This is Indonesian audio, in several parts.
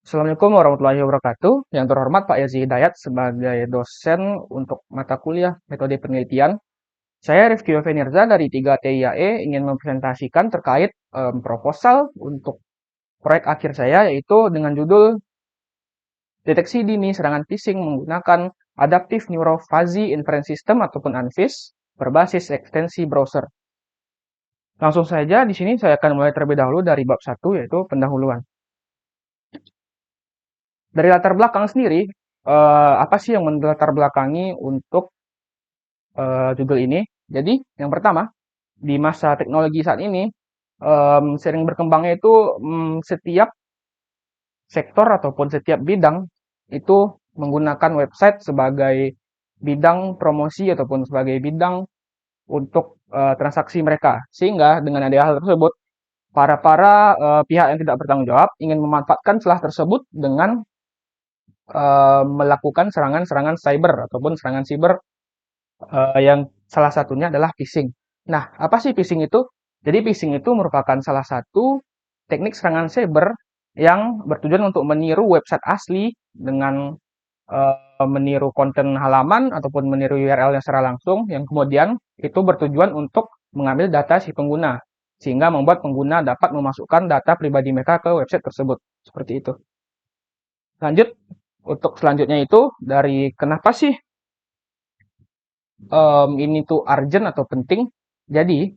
Assalamualaikum warahmatullahi wabarakatuh. Yang terhormat Pak Yazi Hidayat sebagai dosen untuk mata kuliah metode penelitian. Saya Rifki Yofenirza dari 3TIAE ingin mempresentasikan terkait proposal untuk proyek akhir saya yaitu dengan judul Deteksi Dini Serangan Phishing menggunakan Adaptive Neural Fuzzy Inference System ataupun ANFIS berbasis ekstensi browser. Langsung saja di sini saya akan mulai terlebih dahulu dari bab 1 yaitu pendahuluan. Dari latar belakang sendiri, apa sih yang melatar belakangi untuk judul ini? Jadi, yang pertama, di masa teknologi saat ini, sering berkembangnya itu setiap sektor ataupun setiap bidang itu menggunakan website sebagai bidang promosi ataupun sebagai bidang untuk transaksi mereka. Sehingga dengan adanya hal tersebut, para pihak yang tidak bertanggung jawab ingin memanfaatkan celah tersebut dengan melakukan serangan-serangan cyber ataupun serangan siber yang salah satunya adalah phishing. Nah, apa sih phishing itu? Jadi phishing itu merupakan salah satu teknik serangan cyber yang bertujuan untuk meniru website asli dengan meniru konten halaman ataupun meniru URL-nya secara langsung yang kemudian itu bertujuan untuk mengambil data si pengguna sehingga membuat pengguna dapat memasukkan data pribadi mereka ke website tersebut. Seperti itu. Lanjut, untuk selanjutnya itu dari kenapa sih ini tuh urgent atau penting. Jadi,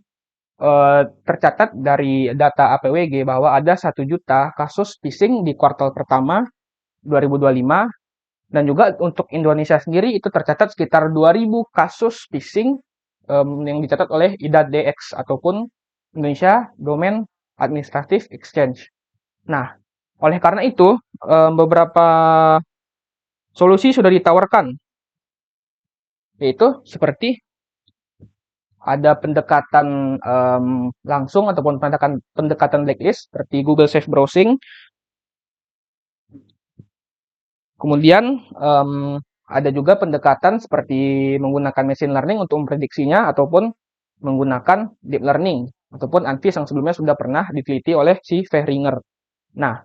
tercatat dari data APWG bahwa ada 1 juta kasus phishing di kuartal pertama 2025 dan juga untuk Indonesia sendiri itu tercatat sekitar 2.000 kasus phishing yang dicatat oleh IDA-DX ataupun Indonesia Domain Administrative Exchange. Nah, oleh karena itu beberapa solusi sudah ditawarkan, yaitu seperti ada pendekatan langsung ataupun pendekatan blacklist seperti Google Safe Browsing. Kemudian ada juga pendekatan seperti menggunakan machine learning untuk memprediksinya ataupun menggunakan deep learning ataupun ANFIS yang sebelumnya sudah pernah diteliti oleh si Fehringer. Nah,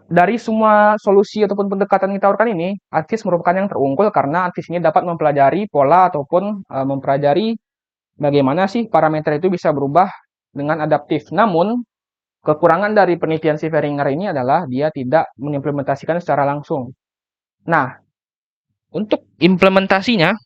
dari semua solusi ataupun pendekatan yang ditawarkan ini, ANFIS merupakan yang terunggul karena ANFIS ini dapat mempelajari pola ataupun mempelajari bagaimana sih parameter itu bisa berubah dengan adaptif. Namun, kekurangan dari penelitian si Fehringer ini adalah dia tidak mengimplementasikan secara langsung. Nah, untuk implementasinya,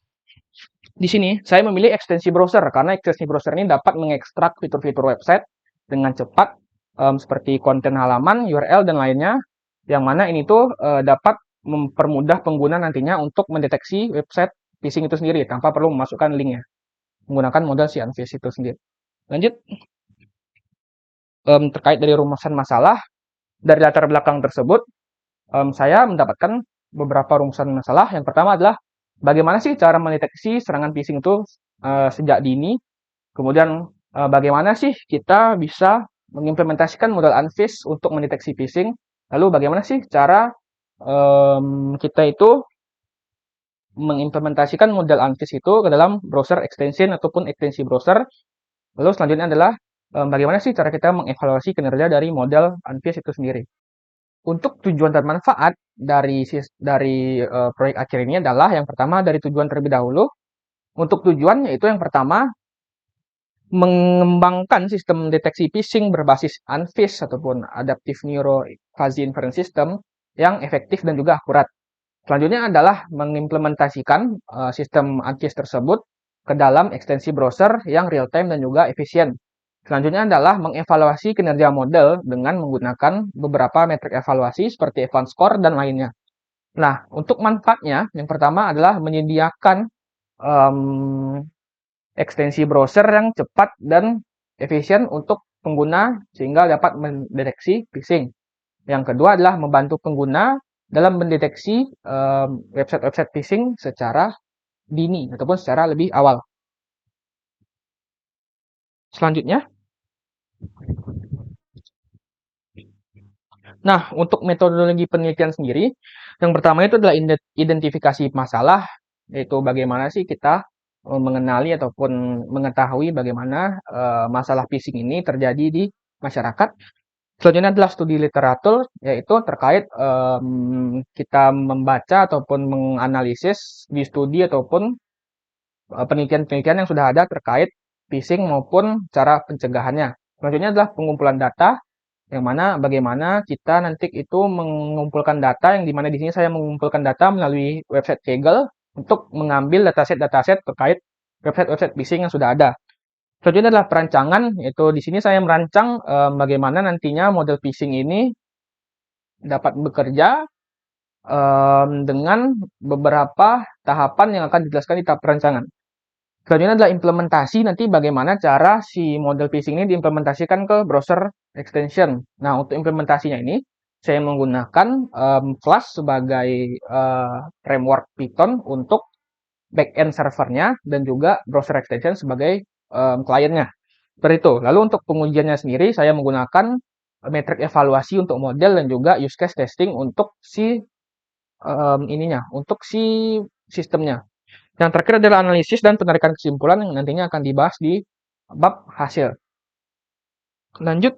di sini saya memilih ekstensi browser karena ekstensi browser ini dapat mengekstrak fitur-fitur website dengan cepat seperti konten halaman, URL, dan lainnya, yang mana ini tuh dapat mempermudah pengguna nantinya untuk mendeteksi website phishing itu sendiri tanpa perlu memasukkan linknya menggunakan modal si ANFIS itu sendiri. Lanjut, terkait dari rumusan masalah, dari latar belakang tersebut, saya mendapatkan beberapa rumusan masalah. Yang pertama adalah bagaimana sih cara mendeteksi serangan phishing itu sejak dini. Kemudian bagaimana sih kita bisa mengimplementasikan modal ANFIS untuk mendeteksi phishing. Lalu bagaimana sih cara kita itu mengimplementasikan modal ANFIS itu ke dalam browser extension ataupun ekstensi browser. Lalu selanjutnya adalah bagaimana sih cara kita mengevaluasi kinerja dari modal ANFIS itu sendiri. Untuk tujuan dan manfaat dari proyek akhir ini adalah yang pertama dari tujuan terlebih dahulu. Untuk tujuan yaitu yang pertama mengembangkan sistem deteksi phishing berbasis ANFIS ataupun Adaptive Neural Fuzzy Inference System yang efektif dan juga akurat. Selanjutnya adalah mengimplementasikan sistem ANFIS tersebut ke dalam ekstensi browser yang real time dan juga efisien. Selanjutnya adalah mengevaluasi kinerja model dengan menggunakan beberapa metrik evaluasi seperti Evans Score dan lainnya. Nah, untuk manfaatnya, yang pertama adalah menyediakan ekstensi browser yang cepat dan efisien untuk pengguna sehingga dapat mendeteksi phishing. Yang kedua adalah membantu pengguna dalam mendeteksi website-website phishing secara dini ataupun secara lebih awal. Selanjutnya, nah, untuk metodologi penelitian sendiri, yang pertama itu adalah identifikasi masalah, yaitu bagaimana sih kita mengenali ataupun mengetahui bagaimana masalah phishing ini terjadi di masyarakat. Selanjutnya adalah studi literatur, yaitu terkait kita membaca ataupun menganalisis di studi ataupun penelitian-penelitian yang sudah ada terkait phishing maupun cara pencegahannya. Selanjutnya adalah pengumpulan data, yang mana bagaimana kita nanti itu mengumpulkan data, yang dimana di sini saya mengumpulkan data melalui website Kaggle untuk mengambil dataset-dataset terkait website-website phishing yang sudah ada. Selanjutnya adalah perancangan, yaitu di sini saya merancang bagaimana nantinya model phishing ini dapat bekerja dengan beberapa tahapan yang akan dijelaskan di tahap perancangan. Selanjutnya adalah implementasi, nanti bagaimana cara si model phishing ini diimplementasikan ke browser extension. Nah, untuk implementasinya ini, saya menggunakan Flash sebagai framework Python untuk backend servernya dan juga browser extension sebagai kliennya. Seperti itu. Lalu untuk pengujiannya sendiri, saya menggunakan metrik evaluasi untuk model dan juga use case testing untuk si untuk si sistemnya. Yang terakhir adalah analisis dan penarikan kesimpulan yang nantinya akan dibahas di bab hasil. Lanjut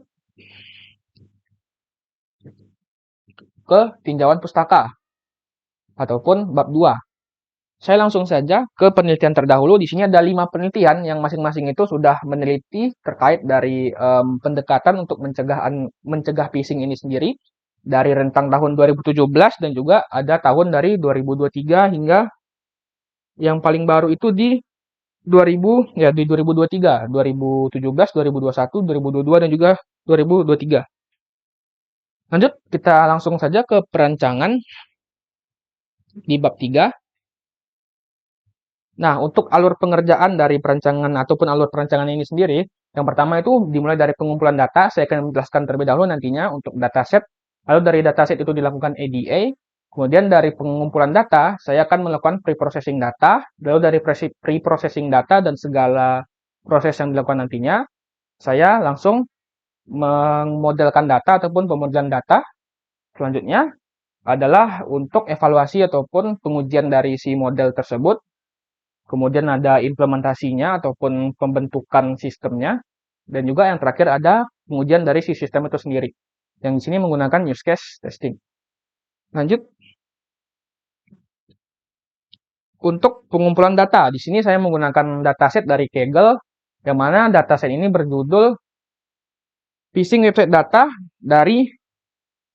ke tinjauan pustaka ataupun bab 2. Saya langsung saja ke penelitian terdahulu. Di sini ada 5 penelitian yang masing-masing itu sudah meneliti terkait dari pendekatan untuk mencegah phishing ini sendiri dari rentang tahun 2017 dan juga ada tahun dari 2023 hingga yang paling baru itu di 2023, 2017, 2021, 2022 dan juga 2023. Lanjut, kita langsung saja ke perancangan di bab 3. Nah, untuk alur pengerjaan dari perancangan ataupun alur perancangan ini sendiri, yang pertama itu dimulai dari pengumpulan data. Saya akan menjelaskan terlebih dahulu nantinya untuk dataset. Lalu dari dataset itu dilakukan ADA. Kemudian dari pengumpulan data, saya akan melakukan pre-processing data. Lalu dari pre-processing data dan segala proses yang dilakukan nantinya, saya langsung memodelkan data ataupun pemodelan data. Selanjutnya adalah untuk evaluasi ataupun pengujian dari si model tersebut. Kemudian ada implementasinya ataupun pembentukan sistemnya. Dan juga yang terakhir ada pengujian dari si sistem itu sendiri. Yang di sini menggunakan use case testing. Lanjut. Untuk pengumpulan data, di sini saya menggunakan dataset dari Kaggle, yang mana dataset ini berjudul Phishing Website Data dari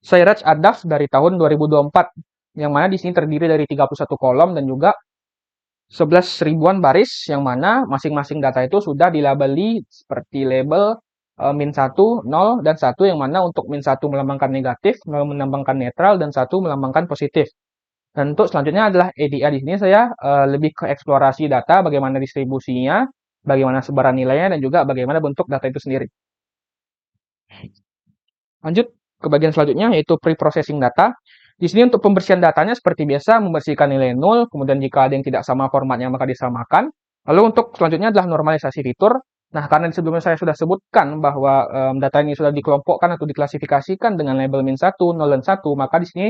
Siraj Adaf dari tahun 2024, yang mana di sini terdiri dari 31 kolom dan juga 11 ribuan baris, yang mana masing-masing data itu sudah dilabeli seperti label -1, 0, dan 1, yang mana untuk -1 melambangkan negatif, 0 melambangkan netral, dan 1 melambangkan positif. Dan untuk selanjutnya adalah EDA. Di sini saya lebih ke eksplorasi data, bagaimana distribusinya, bagaimana sebaran nilainya, dan juga bagaimana bentuk data itu sendiri. Lanjut ke bagian selanjutnya, yaitu pre-processing data. Di sini untuk pembersihan datanya seperti biasa, membersihkan nilai 0, kemudian jika ada yang tidak sama formatnya maka disamakan. Lalu untuk selanjutnya adalah normalisasi fitur. Nah, karena sebelumnya saya sudah sebutkan bahwa data ini sudah dikelompokkan atau diklasifikasikan dengan label -1, 0, dan 1, maka di sini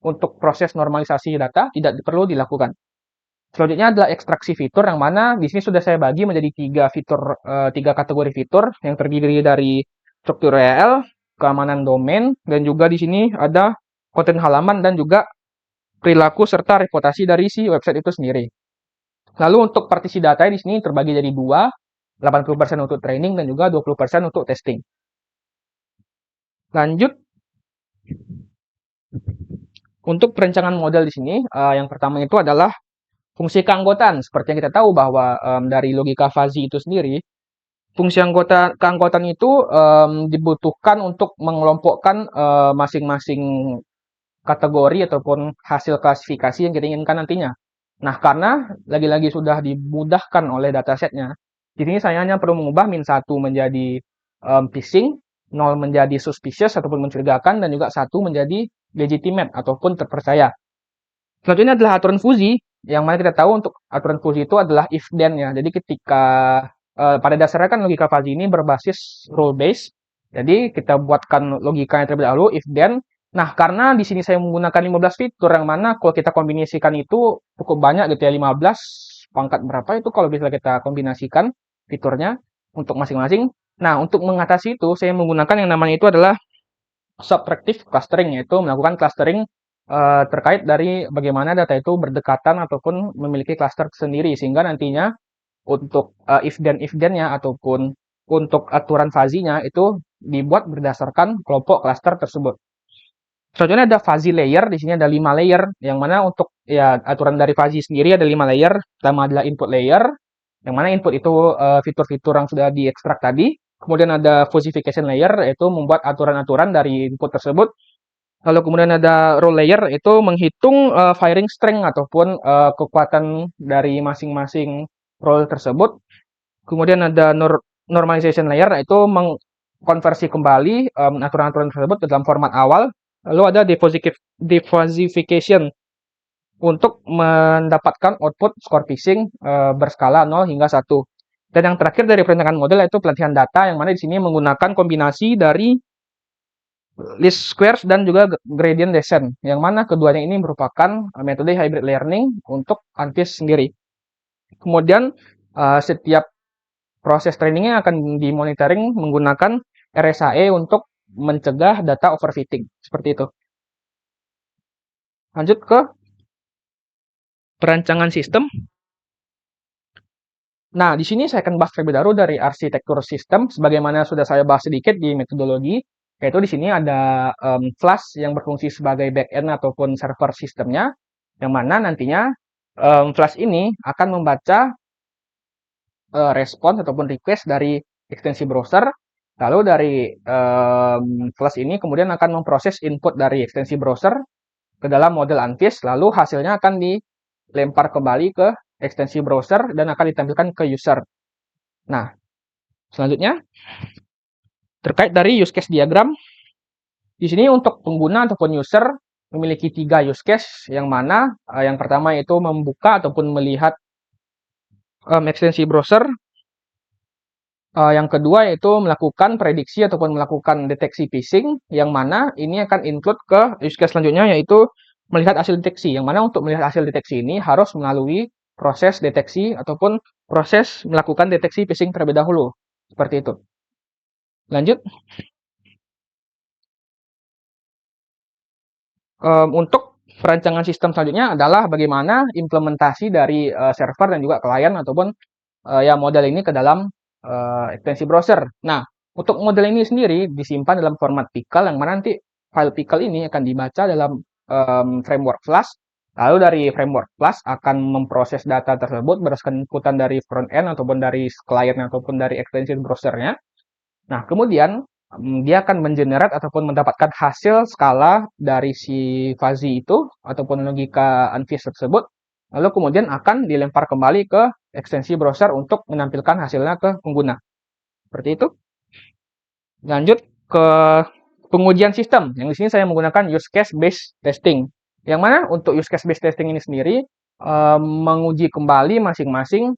untuk proses normalisasi data tidak perlu dilakukan. Selanjutnya adalah ekstraksi fitur, yang mana di sini sudah saya bagi menjadi 3 kategori fitur yang terdiri dari struktur URL, keamanan domain, dan juga di sini ada konten halaman dan juga perilaku serta reputasi dari si website itu sendiri. Lalu untuk partisi data di sini terbagi jadi 2, 80% untuk training dan juga 20% untuk testing. Lanjut. Untuk perencanaan model di sini, yang pertama itu adalah fungsi keanggotaan. Seperti yang kita tahu bahwa dari logika fuzzy itu sendiri, fungsi keanggotaan itu dibutuhkan untuk mengelompokkan masing-masing kategori ataupun hasil klasifikasi yang kita inginkan nantinya. Nah, karena lagi-lagi sudah dimudahkan oleh datasetnya, di sini saya hanya perlu mengubah -1 menjadi phishing, 0 menjadi suspicious ataupun mencurigakan, dan juga 1 menjadi legitimate ataupun terpercaya. Selanjutnya adalah aturan fuzzy, yang mana kita tahu untuk aturan fuzzy itu adalah if then ya. Jadi ketika pada dasarnya kan logika fuzzy ini berbasis rule based. Jadi kita buatkan logikanya terlebih dahulu if then. Nah, karena di sini saya menggunakan 15 fitur, yang mana kalau kita kombinasikan itu cukup banyak gitu ya, 15 pangkat berapa itu kalau bisa kita kombinasikan fiturnya untuk masing-masing. Nah, untuk mengatasi itu saya menggunakan yang namanya itu adalah subtractive clustering, yaitu melakukan clustering terkait dari bagaimana data itu berdekatan ataupun memiliki cluster sendiri, sehingga nantinya untuk if-then-nya ataupun untuk aturan fuzzy-nya itu dibuat berdasarkan kelompok cluster tersebut. Selanjutnya ada fuzzy layer, di sini ada 5 layer, yang mana untuk ya aturan dari fuzzy sendiri ada 5 layer. Pertama adalah input layer, yang mana input itu fitur-fitur yang sudah diekstrak tadi. Kemudian ada fuzzification layer, yaitu membuat aturan-aturan dari input tersebut. Lalu kemudian ada row layer, itu menghitung firing strength ataupun kekuatan dari masing-masing role tersebut. Kemudian ada normalization layer, itu mengkonversi kembali aturan-aturan tersebut ke dalam format awal. Lalu ada defuzzification untuk mendapatkan output score phishing berskala 0 hingga 1. Dan yang terakhir dari perencanaan model yaitu pelatihan data, yang mana di sini menggunakan kombinasi dari least squares dan juga gradient descent, yang mana keduanya ini merupakan metode hybrid learning untuk ANFIS sendiri. Kemudian setiap proses trainingnya akan dimonitoring menggunakan RSAE untuk mencegah data overfitting, seperti itu. Lanjut ke perancangan sistem. Nah, di sini saya akan bahas terlebih dahulu dari arsitektur sistem, sebagaimana sudah saya bahas sedikit di metodologi, yaitu di sini ada Flash yang berfungsi sebagai backend ataupun server sistemnya, yang mana nantinya Flash ini akan membaca respons ataupun request dari ekstensi browser, lalu dari Flash ini kemudian akan memproses input dari ekstensi browser ke dalam model ANFIS, lalu hasilnya akan dilempar kembali ke ekstensi browser dan akan ditampilkan ke user. Nah, selanjutnya terkait dari use case diagram, di sini untuk pengguna ataupun user memiliki 3 use case, yang mana yang pertama itu membuka ataupun melihat ekstensi browser. Yang kedua yaitu melakukan prediksi ataupun melakukan deteksi phishing, yang mana ini akan include ke use case selanjutnya yaitu melihat hasil deteksi, yang mana untuk melihat hasil deteksi ini harus melalui proses deteksi ataupun proses melakukan deteksi phishing terlebih dahulu. Seperti itu. Lanjut. Untuk perancangan sistem selanjutnya adalah bagaimana implementasi dari server dan juga klien ataupun ya model ini ke dalam ekstensi browser. Nah, untuk model ini sendiri disimpan dalam format pickle, yang mana nanti file pickle ini akan dibaca dalam framework Flash. Lalu dari framework Flash akan memproses data tersebut berdasarkan inputan dari front end ataupun dari klien ataupun dari ekstensi browsernya. Nah, kemudian dia akan mengenerate ataupun mendapatkan hasil skala dari si fuzzy itu ataupun logika ANFIS tersebut. Lalu kemudian akan dilempar kembali ke ekstensi browser untuk menampilkan hasilnya ke pengguna. Seperti itu. Lanjut ke pengujian sistem. Yang di sini saya menggunakan use case based testing. Yang mana untuk use case based testing ini sendiri menguji kembali masing-masing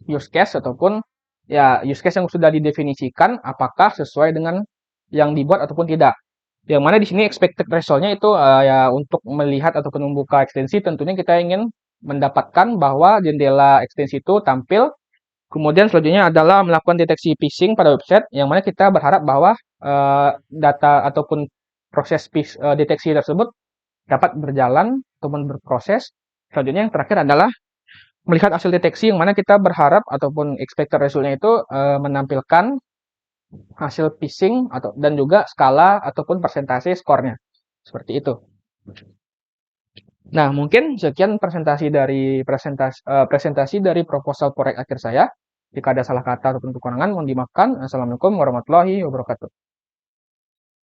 use case ataupun ya use case yang sudah didefinisikan apakah sesuai dengan yang dibuat ataupun tidak. Yang mana di sini expected result-nya itu ya untuk melihat ataupun membuka ekstensi tentunya kita ingin mendapatkan bahwa jendela ekstensi itu tampil. Kemudian selanjutnya adalah melakukan deteksi phishing pada website, yang mana kita berharap bahwa data ataupun proses deteksi tersebut dapat berjalan ataupun berproses. Selanjutnya yang terakhir adalah melihat hasil deteksi, yang mana kita berharap ataupun expected result-nya itu menampilkan hasil phishing dan juga skala ataupun persentase skornya. Seperti itu. Nah, mungkin sekian presentasi dari proposal proyek akhir saya. Jika ada salah kata ataupun kekurangan, mohon dimaafkan. Assalamualaikum warahmatullahi wabarakatuh.